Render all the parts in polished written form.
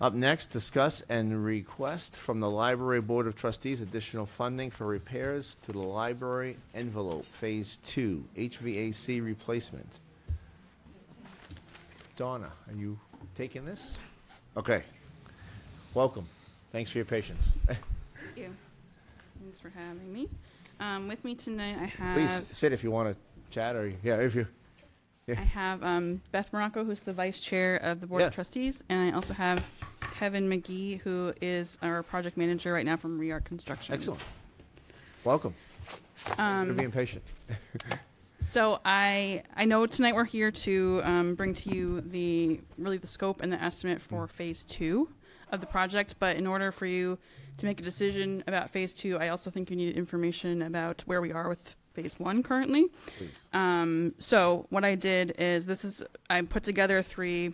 Up next, discuss and request from the Library Board of Trustees additional funding for repairs to the library envelope, Phase 2, HVAC replacement. Donna, are you taking this? Okay. Welcome. Thanks for your patience. Thank you. Thanks for having me. With me tonight, I have... Please sit if you want to chat, or if you... I have Beth Morocco, who's the vice chair of the Board of Trustees, and I also have Kevin McGee, who is our project manager right now from Reart Construction. Excellent. Welcome. Thank you for being patient. So I know tonight we're here to bring to you the scope and the estimate for Phase 2 of the project, but in order for you to make a decision about Phase 2, I also think you need information about where we are with Phase 1 currently. Please. So what I did is I put together 3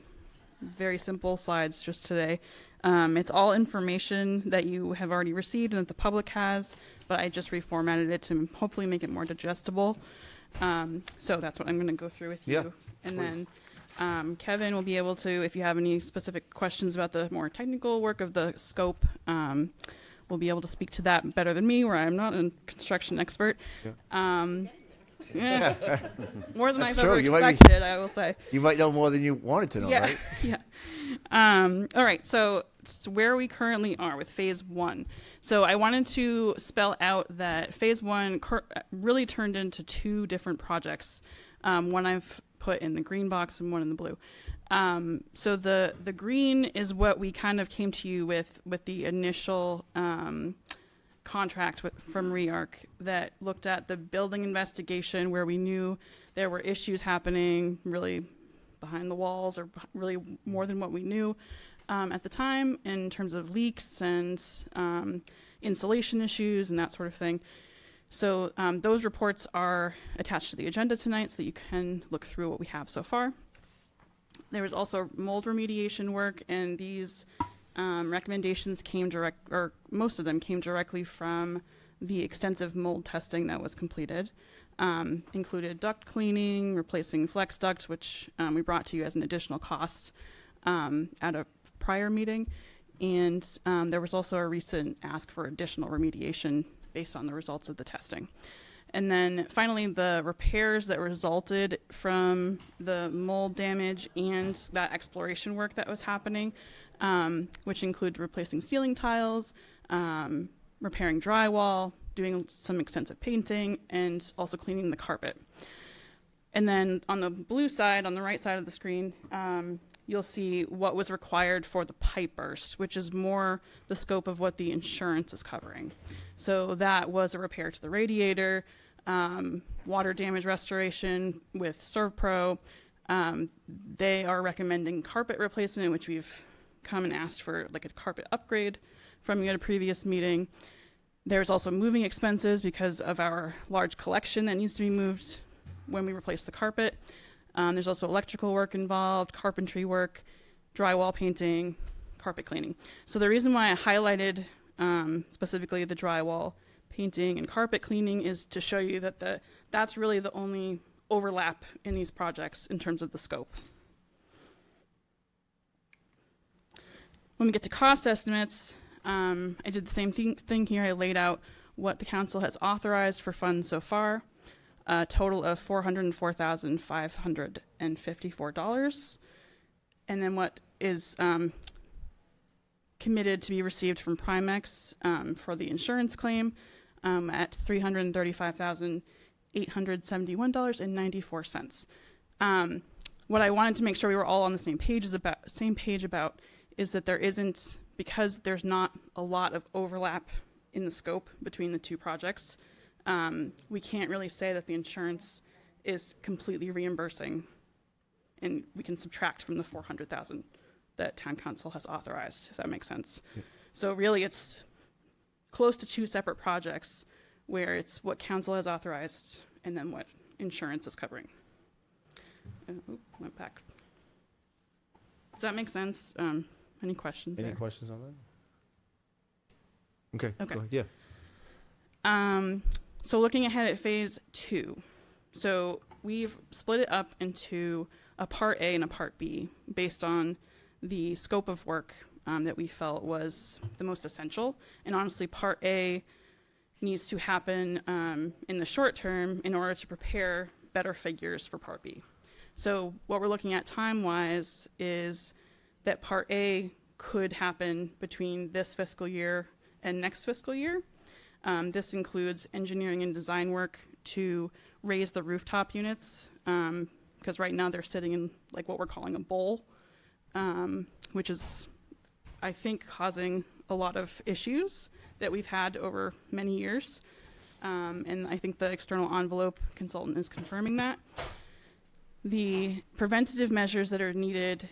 very simple slides just today. It's all information that you have already received and that the public has, but I just reformatted it to hopefully make it more digestible. So that's what I'm going to go through with you. Yeah, and please. then Kevin will be able to, if you have any specific questions about the more technical work of the scope, will be able to speak to that better than me, where I'm not a construction expert. Yeah. More than That's I've true. ever You might be- expected, I will say. You might know more than you wanted to know, Yeah, right? yeah. All right, so where we currently are with Phase 1. So I wanted to spell out that Phase 1 really turned into 2 different projects. One I've put in the green box and one in the blue. So the green is what we kind of came to you with the initial contract from REARC that looked at the building investigation, where we knew there were issues happening really behind the walls, or really more than what we knew at the time, in terms of leaks and insulation issues and that sort of thing. So those reports are attached to the agenda tonight so that you can look through what we have so far. There was also mold remediation work, and these recommendations most of them came directly from the extensive mold testing that was completed. Included duct cleaning, replacing flex ducts, which we brought to you as an additional cost at a prior meeting. And there was also a recent ask for additional remediation based on the results of the testing. And then finally, the repairs that resulted from the mold damage and that exploration work that was happening, which included replacing ceiling tiles, repairing drywall, doing some extensive painting, and also cleaning the carpet. And then on the blue side, on the right side of the screen, you'll see what was required for the pipe burst, which is more the scope of what the insurance is covering. So that was a repair to the radiator, water damage restoration with ServPro. They are recommending carpet replacement, which we've come and asked for, like a carpet upgrade from you at a previous meeting. There's also moving expenses because of our large collection that needs to be moved when we replace the carpet. There's also electrical work involved, carpentry work, drywall painting, carpet cleaning. So the reason why I highlighted specifically the drywall painting and carpet cleaning is to show you that that's really the only overlap in these projects in terms of the scope. When we get to cost estimates, I did the same thing here. I laid out what the council has authorized for funds so far, a total of $404,554. And then what is committed to be received from Primex for the insurance claim at $335,871.94. What I wanted to make sure we were all on the same page about is that there isn't, because there's not a lot of overlap in the scope between the 2 projects, we can't really say that the insurance is completely reimbursing, and we can subtract from the $400,000 that town council has authorized, if that makes sense. Yeah. So really it's close to 2 separate projects where it's what council has authorized and then what insurance is covering. Went back. Does that make sense? Any questions Any there? questions on that? Okay. Okay. Go ahead. Yeah. So looking ahead at Phase 2. So we've split it up into a Part A and a Part B based on the scope of work that we felt was the most essential. And honestly, Part A needs to happen in the short term in order to prepare better figures for Part B. So what we're looking at time-wise is that Part A could happen between this fiscal year and next fiscal year. This includes engineering and design work to raise the rooftop units, because right now they're sitting in like what we're calling a bowl, which is, I think, causing a lot of issues that we've had over many years. And I think the external envelope consultant is confirming that. The preventative measures that are needed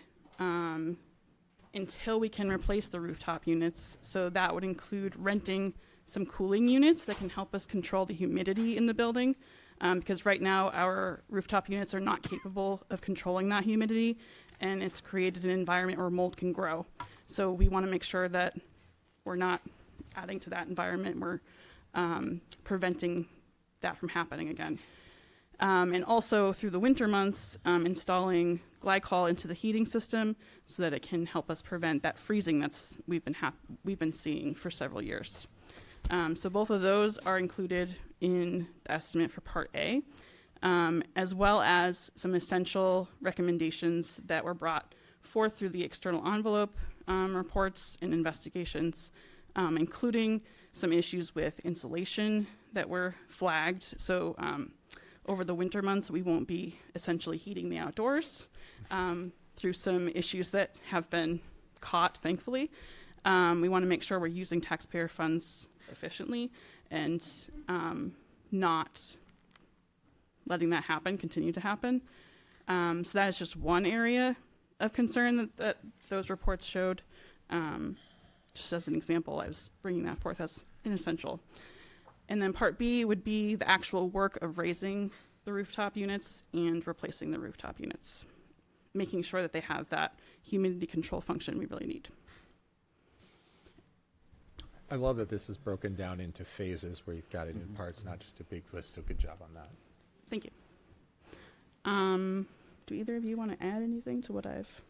until we can replace the rooftop units, so that would include renting some cooling units that can help us control the humidity in the building, because right now our rooftop units are not capable of controlling that humidity, and it's created an environment where mold can grow. So we want to make sure that we're not adding to that environment, we're preventing that from happening again. And also through the winter months, installing glycol into the heating system so that it can help us prevent that freezing that's we've been seeing for several years. So both of those are included in the estimate for Part A, as well as some essential recommendations that were brought forth through the external envelope reports and investigations, including some issues with insulation that were flagged. So over the winter months, we won't be essentially heating the outdoors through some issues that have been caught, thankfully. We want to make sure we're using taxpayer funds efficiently and not letting that continue to happen. So that is just one area of concern that those reports showed. Just as an example, I was bringing that forth as an essential. And then Part B would be the actual work of raising the rooftop units and replacing the rooftop units, making sure that they have that humidity control function we really need. I love that this is broken down into phases where you've got it in parts, not just a big list, so good job on that. Thank you. Do either of you want to add anything to what I've...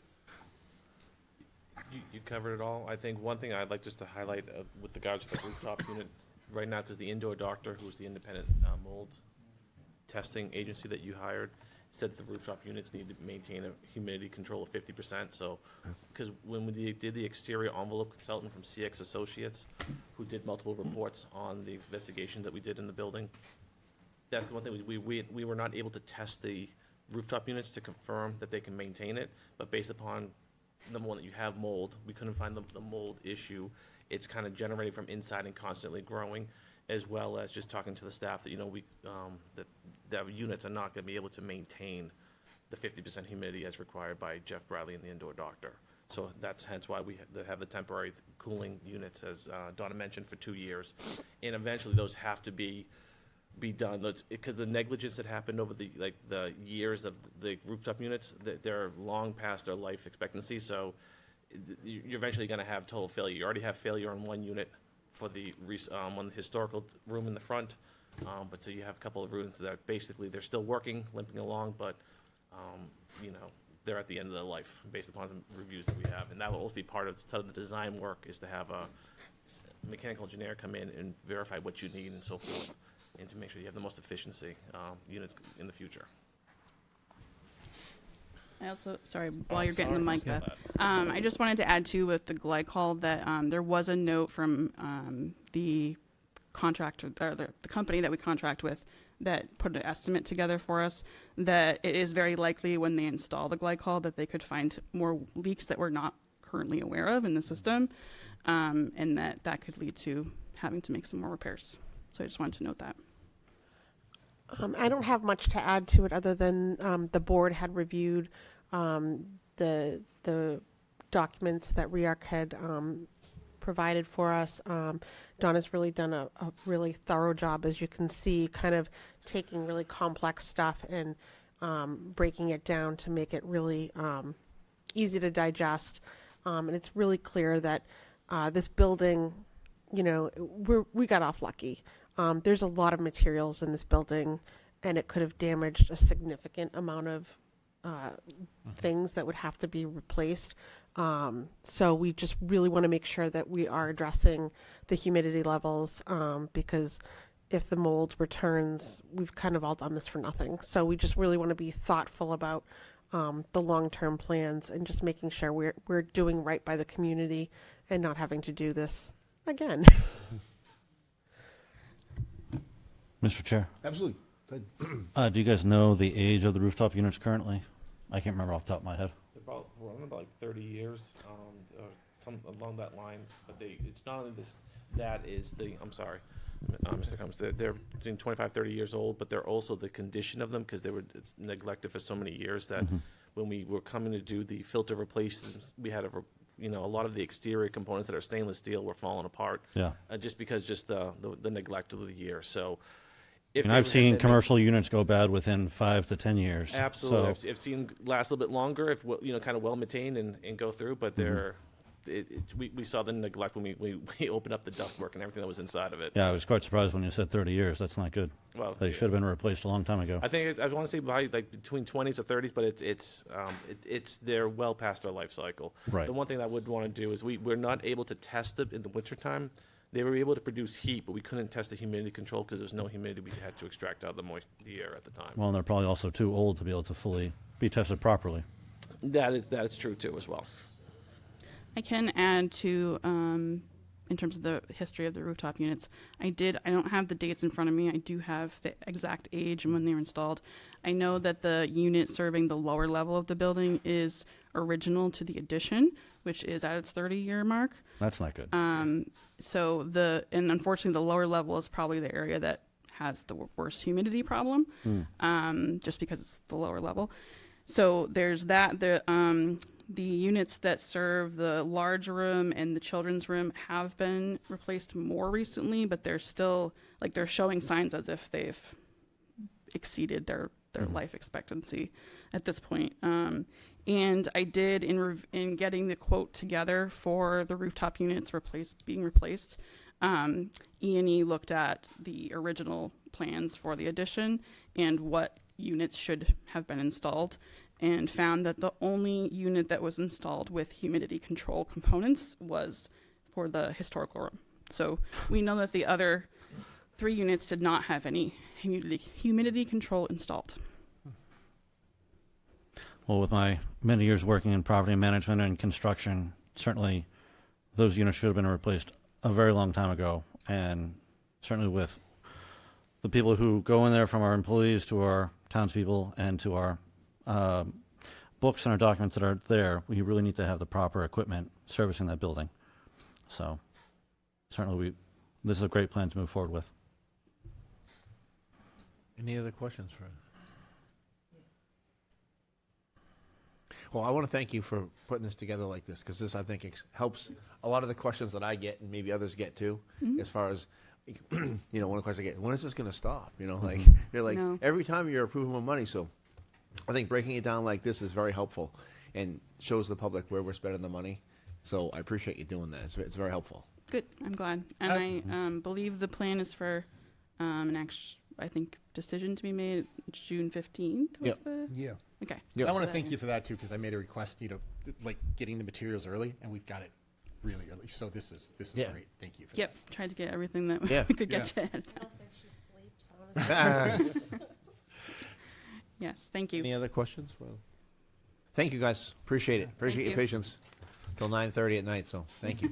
You covered it all. I think one thing I'd like just to highlight with regards to the rooftop unit right now, because the indoor doctor, who's the independent mold testing agency that you hired, said that the rooftop units need to maintain a humidity control of 50%. So, because when we did the exterior envelope consultant from CX Associates, who did multiple reports on the investigation that we did in the building, that's the one thing we were not able to test the rooftop units to confirm that they can maintain it, but based upon number one, that you have mold. We couldn't find the mold issue. It's kind of generated from inside and constantly growing, as well as just talking to the staff that, that units are not going to be able to maintain the 50% humidity as required by Jeff Bradley and the indoor doctor. So that's hence why we have the temporary cooling units, as Donna mentioned, for 2 years. And eventually those have to be done, because the negligence that happened over the years of the rooftop units, they're long past their life expectancy. So you're eventually going to have total failure. You already have failure on one unit for the on the historical room in the front, but so you have a couple of rooms that basically they're still working, limping along, but they're at the end of their life based upon the reviews that we have, and that will also be part of some of the design work, is to have a mechanical engineer come in and verify what you need and so forth, and to make sure you have the most efficiency units in the future. I also, sorry, while you're getting the mic back, I just wanted to add too with the glycol that there was a note from the contractor, or the company that we contract with, that put an estimate together for us that it is very likely when they install the glycol that they could find more leaks that we're not currently aware of in the system, and that could lead to having to make some more repairs. So I just wanted to note that. I don't have much to add to it other than the board had reviewed the documents that REARC had provided for us. Donna's really done a really thorough job, as you can see, kind of taking really complex stuff and breaking it down to make it really easy to digest. And it's really clear that this building, we got off lucky. There's a lot of materials in this building, and it could have damaged a significant amount of things that would have to be replaced. So we just really want to make sure that we are addressing the humidity levels, because if the mold returns, we've kind of all done this for nothing. So we just really want to be thoughtful about the long-term plans and just making sure we're doing right by the community and not having to do this again. Mr. Chair, Absolutely. do you guys know the age of the rooftop units currently? I can't remember off the top of my head. We're on about like 30 years, or some along that line. But it's not only this. That is I'm sorry, Mr. Combs. They're between 25, 30 years old, but they're also the condition of them because it's neglected for so many years that when we were coming to do the filter replacements, we had a lot of the exterior components that are stainless steel were falling apart. Yeah. Just because the neglect of the year. So. And I've seen commercial units go bad within 5 to 10 years. Absolutely, So, I've seen last a little bit longer if kind of well maintained and go through. But we saw the neglect when we opened up the ductwork and everything that was inside of it. yeah, I was quite surprised when you said 30 years. That's not good. Well, They should have been replaced a long time ago. I think I want to say by like between 20s or 30s, but it's they're well past their life cycle. Right. The one thing I would want to do is we're not able to test it in the wintertime. They were able to produce heat, but we couldn't test the humidity control because there was no humidity we had to extract out of the air at the time. Well, and they're probably also too old to be able to fully be tested properly. That is true too as well. I can add to, in terms of the history of the rooftop units, I don't have the dates in front of me. I do have the exact age and when they were installed. I know that the unit serving the lower level of the building is original to the addition, which is at its 30-year mark. That's not good. And unfortunately the lower level is probably the area that has the worst humidity problem, just because it's the lower level. So there's that. The units that serve the large room and the children's room have been replaced more recently, but they're still, they're showing signs as if they've exceeded their life expectancy at this point. And I did, in getting the quote together for the rooftop units being replaced, E&E looked at the original plans for the addition and what units should have been installed, and found that the only unit that was installed with humidity control components was for the historical room. So we know that the other 3 units did not have any humidity control installed. Well, with my many years working in property management and construction, certainly those units should have been replaced a very long time ago. And certainly with the people who go in there, from our employees to our townspeople and to our books and our documents that are there, we really need to have the proper equipment servicing that building. So certainly this is a great plan to move forward with. Any other questions for? Well, I want to thank you for putting this together like this, because this, I think, helps a lot of the questions that I get and maybe others get too, as far as, one of the questions I get, when is this going to stop? You're like, No. every time you're approving more money. So I think breaking it down like this is very helpful and shows the public where we're spending the money. So I appreciate you doing that. It's very helpful. Good, I'm glad. And I believe the plan is for I think, decision to be made June 15th. Yep. Yeah. Okay. Yep. I want to thank you for that too, because I made a request, getting the materials early, and we've got it really early. So this is Yeah. great. Thank you for Yep, tried to get everything that Yeah. we could get you ahead of time. Yes, thank you. Any other questions? Well, thank you, guys. Appreciate it. Appreciate Thank your you. patience till 9:30 at night. So thank you.